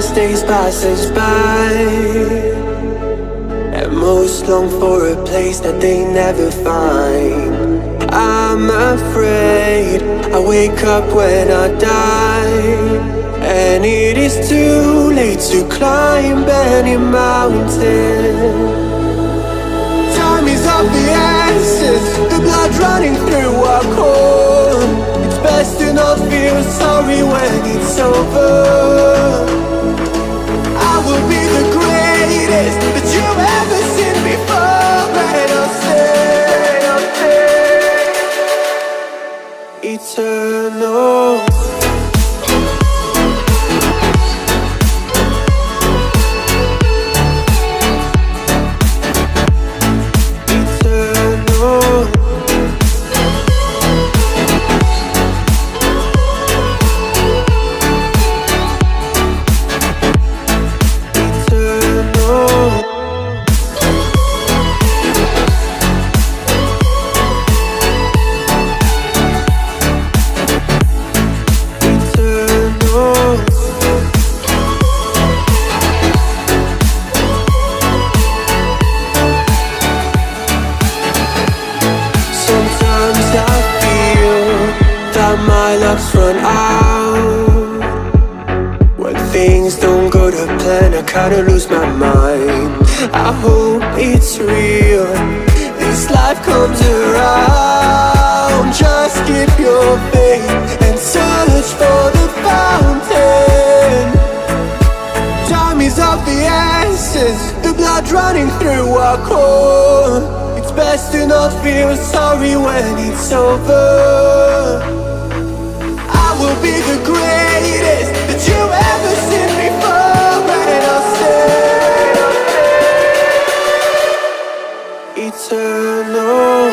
best days passes by, and most long for a place that they never find. I'm afraid I wake up when I die, and it is too late to climb any mountain. Time is of the essence, the blood running through our core. It's best to not feel sorry when it's over. I will be the greatest that you've ever seen before, and I'll stay eternal. My luck's run out. When things don't go to plan, I kinda lose my mind. I hope it's real, this life comes around. Just keep your faith and search for the fountain. Time is of the essence, the blood running through our core. It's best to not feel sorry when it's over. I will be the greatest that you've ever seen before, and I'll stay eternal.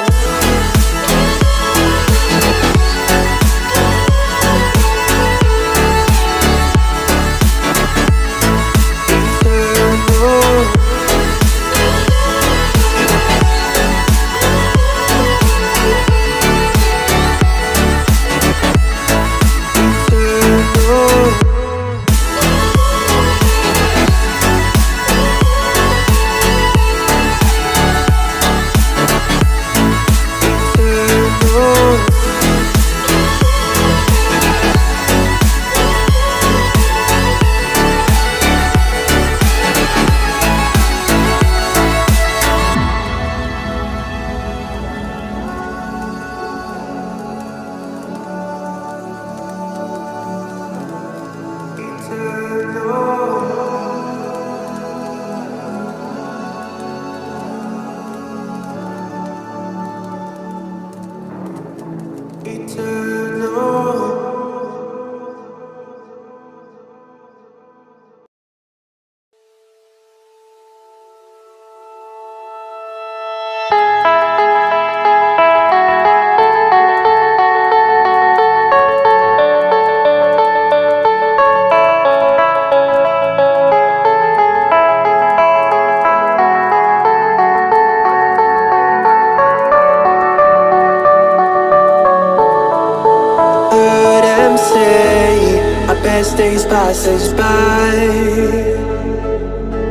Best days passes by,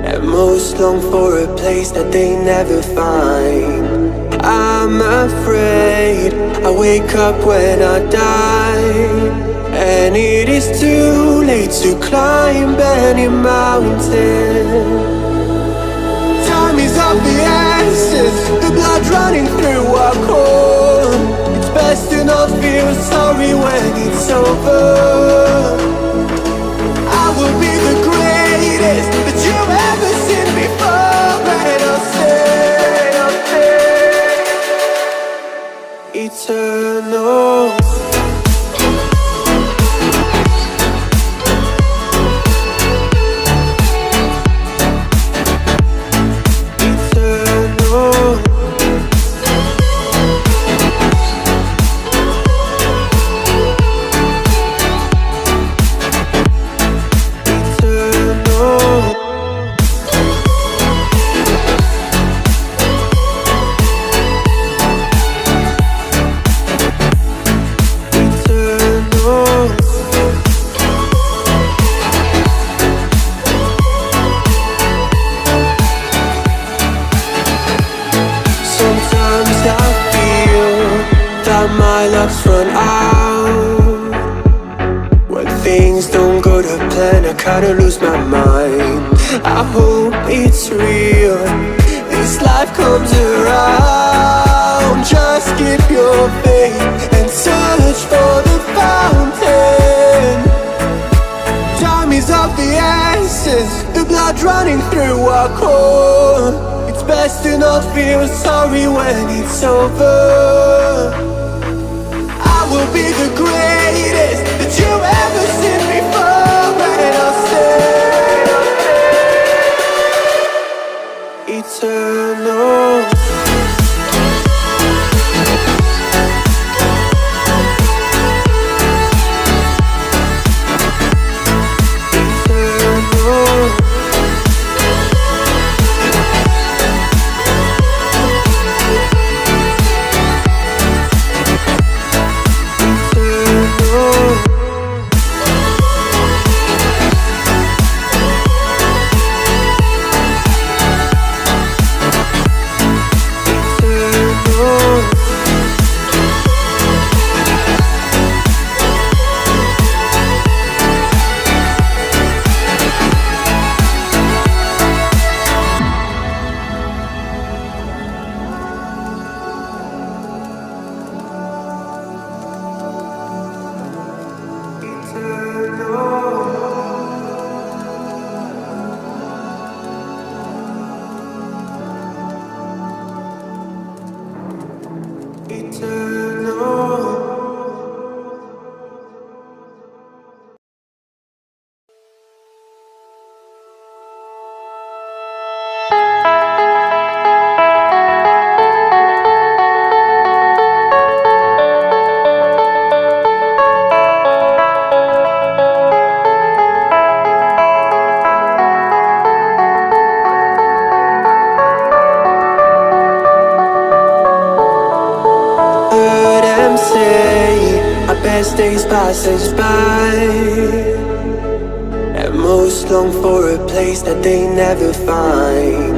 and most long for a place that they never find. I'm afraid I wake up when I die, and it is too late to climb any mountain. Time is of the essence, the blood running through our core. It's best to not feel sorry when it's over. I will be the greatest that you've ever seen before, and I'll stay eternal. luck's run out. When things don't go to plan, I kinda lose my mind. I hope it's real, this life comes around. Just keep your faith and search for the fountain. Time is of the essence, the blood running through our core. It's best to not feel sorry when it's over. I will be the greatest that you've ever seen before, and I'll stay eternal. Best days pass us by, and most long for a place that they never find.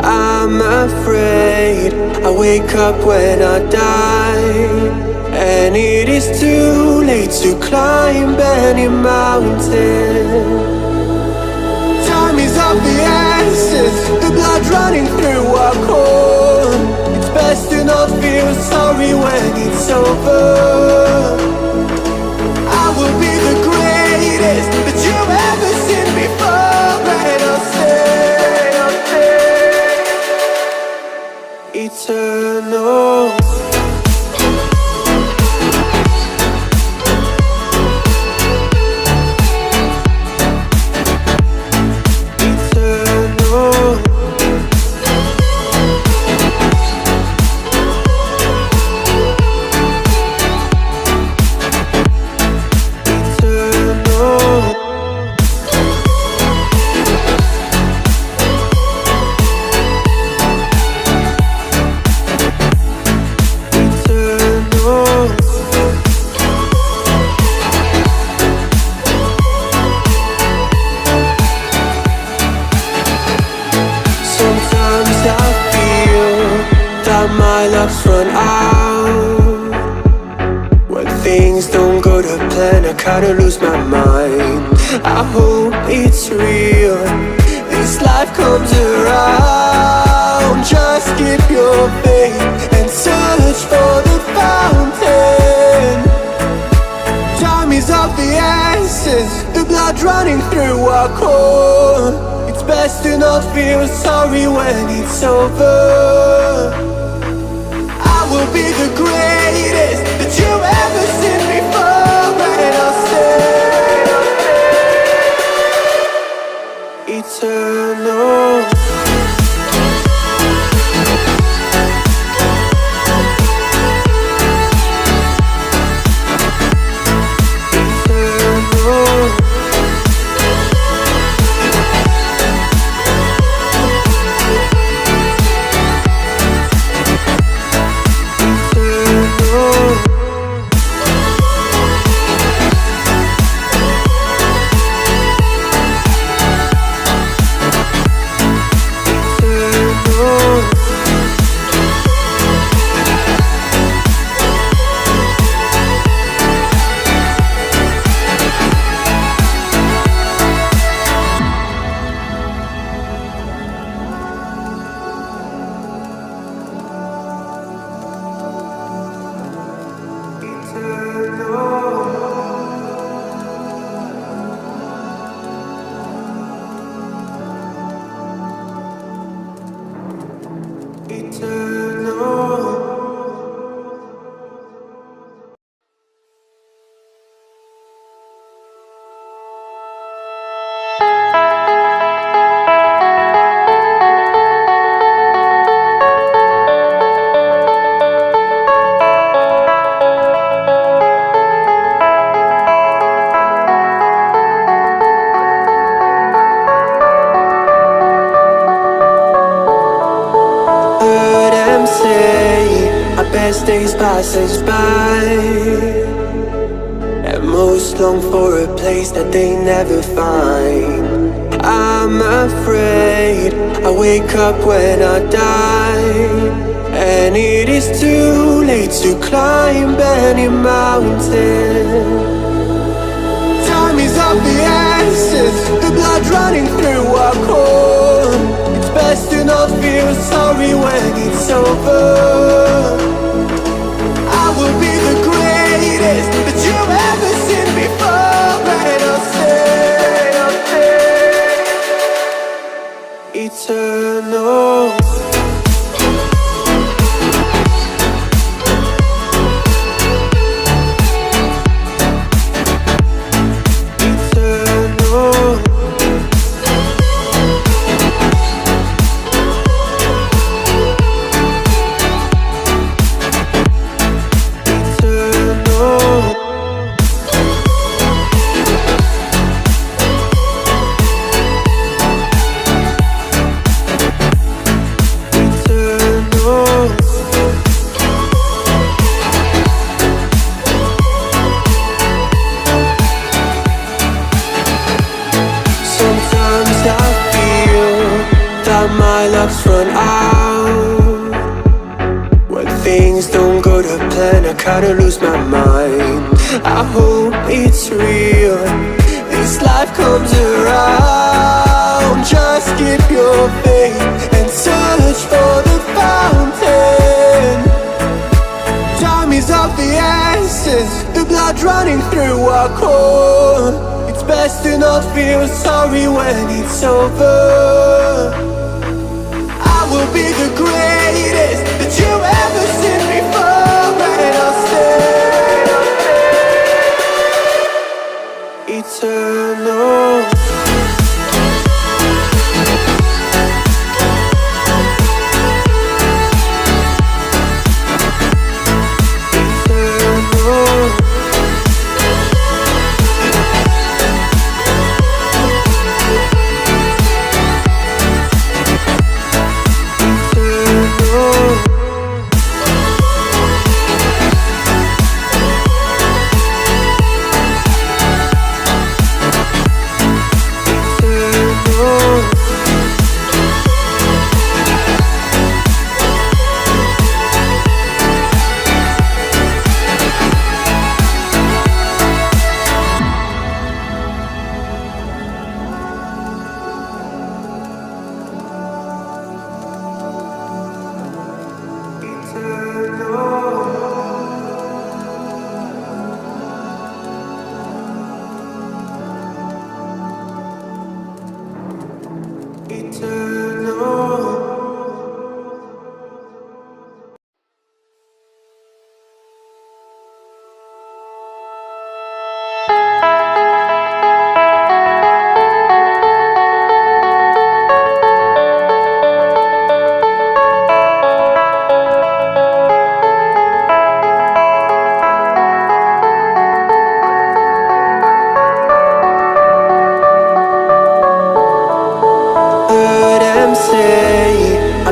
I'm afraid I wake up when I die, and it is too late to climb any mountain. Time is of the essence, the blood running through our core. It's best to not feel sorry when it's over. I will be the greatest that you've ever seen before, and I'll stay eternal. My luck's run out. When things don't go to plan, I kinda lose my mind. I hope it's real, this life comes around. Just keep your faith and search for the fountain. Time is of the essence, the blood running through our core. It's best to not feel sorry when it's over. I will be the greatest that you've ever seen before, and I'll stay eternal. eternal. Heard them say our best days pass us by, and most long for a place that they never find. I'm afraid I wake up when I die, and it is too late to climb any mountain. Time is of the essence, the blood running through our core. It's best to not feel sorry when it's over. I will be the greatest that you've ever seen before, and I'll stay eternal. My luck's run out. When things don't go to plan, I kinda lose my mind. I hope it's real, this life comes around. Just keep your faith and search for the fountain. Time is of the essence, the blood running through our core. It's best to not feel sorry when it's over. I will be the greatest that you've ever seen before, and I'll stay eternal.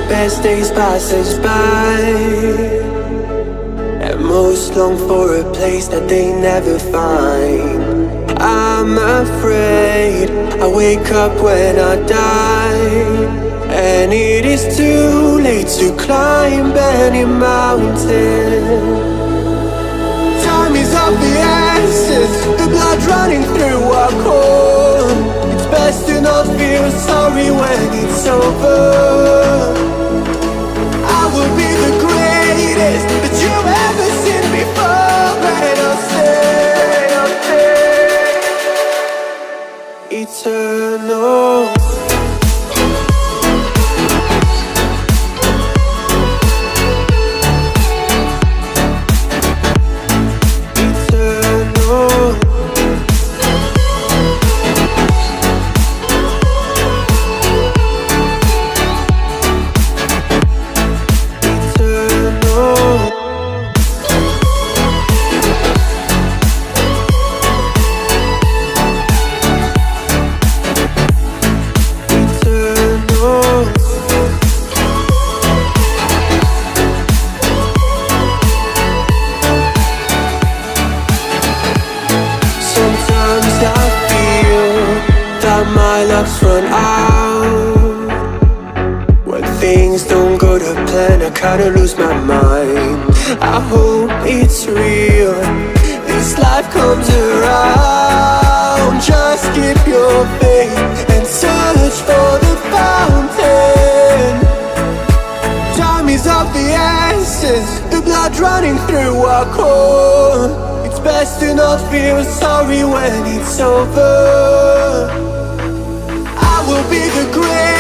Best days pass us by, and most long for a place that they never find. I'm afraid I wake up when I die, and it is too late to climb any mountain. Time is of the essence, the blood running through our core. It's best to not feel sorry when it's over. I will be the greatest that you've ever seen before, and I'll stay eternal. things don't go to plan, I kinda lose my mind. I hope it's real, this life comes around. Just keep your faith and search for the fountain. Time is of the essence, the blood running through our core. It's best to not feel sorry when it's over. I will be the great